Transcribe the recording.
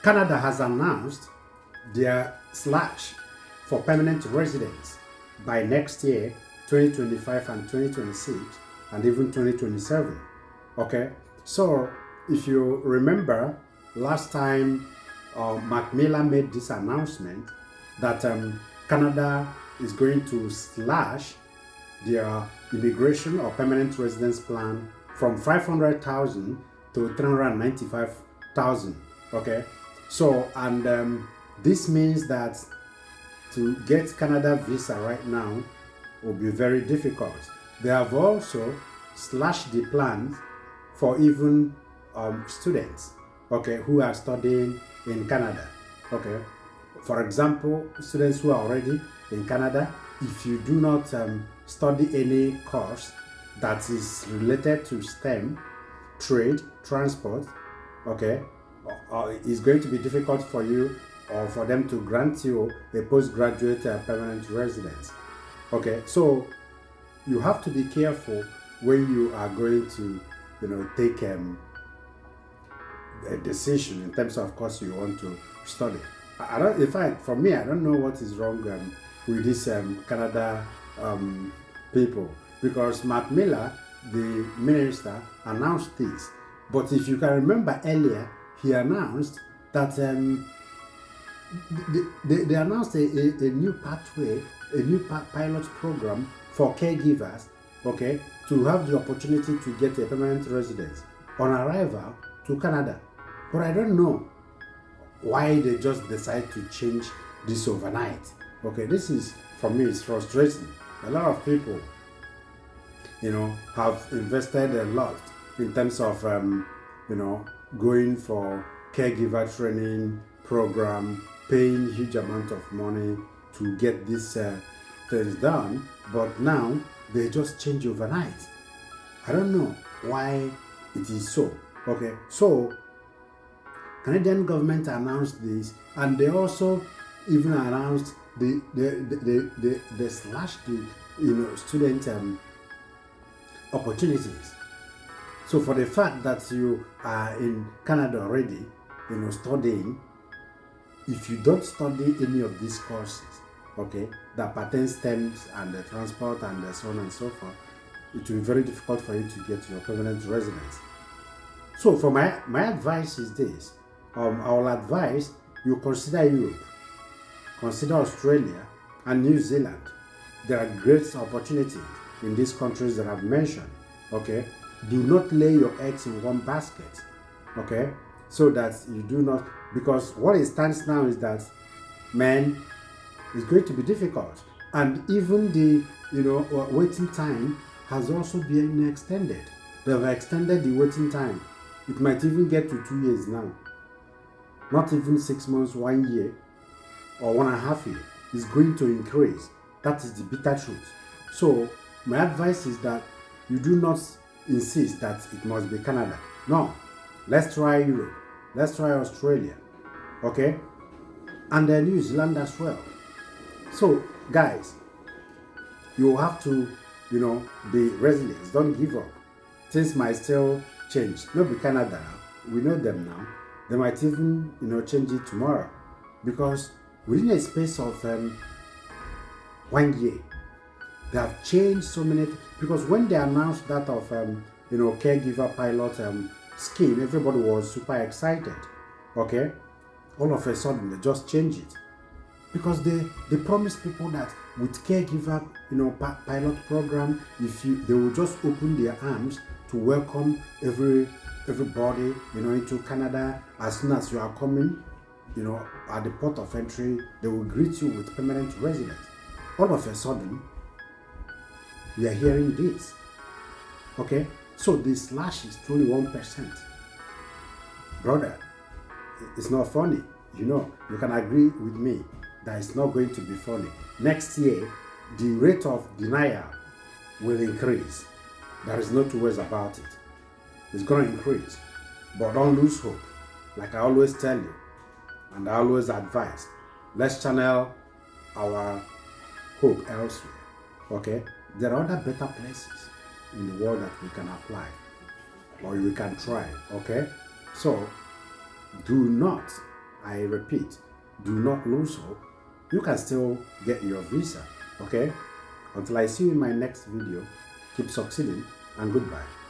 Canada has announced their slash for permanent residents by next year, 2025 and 2026, and even 2027. Okay, so if you remember last time, Macmillan made this announcement that Canada is going to slash their immigration or permanent residence plan from 500,000 to 395,000. Okay, so and this means that to get Canada visa right now will be very difficult. They have also slashed the plans for even students, okay, who are studying in Canada. Okay, for example, students who are already in Canada, if you do not study any course that is related to STEM, trade, transport, okay, it's going to be difficult for you or for them to grant you a postgraduate permanent residence. Okay, so you have to be careful when you are going to, take a decision in terms of course you want to study. I don't. In fact, for me, I don't know what is wrong with this Canada people, because Macmillan, the minister, announced this. But if you can remember earlier, he announced that they announced a new pathway, a new pilot program for caregivers, okay, to have the opportunity to get a permanent residence on arrival to Canada. But I don't know why they just decide to change this overnight. Okay, this is, for me, it's frustrating. A lot of people, have invested a lot in terms of, going for caregiver training program, paying huge amount of money to get these things done, but now they just change overnight. I don't know why it is so. Okay, so Canadian government announced this, and they also even announced they slashed the student opportunities. So for the fact that you are in Canada already, studying, if you don't study any of these courses, okay, that pertains STEMs and the transport and so on and so forth, it will be very difficult for you to get your permanent residence. So for my advice is this. I will advise you consider Europe, consider Australia and New Zealand. There are great opportunities in these countries that I've mentioned. Okay, do not lay your eggs in one basket. Okay, so that you do not, because what it stands now is that, man, it's going to be difficult, and even the waiting time has also been extended. They've extended the waiting time. It might even get to 2 years now. Not even 6 months, 1 year, or 1.5 years. It's going to increase. That is the bitter truth. So my advice is that you do not insist that it must be Canada. No, let's try Europe. Let's try Australia. Okay? And then New Zealand as well. So guys, you have to, be resilient. Don't give up. Things might still change. Not be Canada. We know them now. They might even, change it tomorrow, because within a space of 1 year, they have changed so many. Because when they announced that of caregiver pilot scheme, everybody was super excited. Okay, all of a sudden they just changed it, because they promised people that with caregiver pilot program, they will just open their arms to welcome everybody into Canada. As soon as you are coming, at the port of entry, they will greet you with permanent residence. All of a sudden, we are hearing this. Okay, so this slash is 21%. Brother, it's not funny. You can agree with me that it's not going to be funny. Next year, the rate of denial will increase. There is no two ways about it. It's going to increase. But don't lose hope. Like I always tell you, and I always advise, let's channel our hope elsewhere. Okay? There are other better places in the world that we can apply, or we can try. Okay? So, do not I repeat, do not lose hope. You can still get your visa, okay? Until I see you in my next video, keep succeeding and goodbye.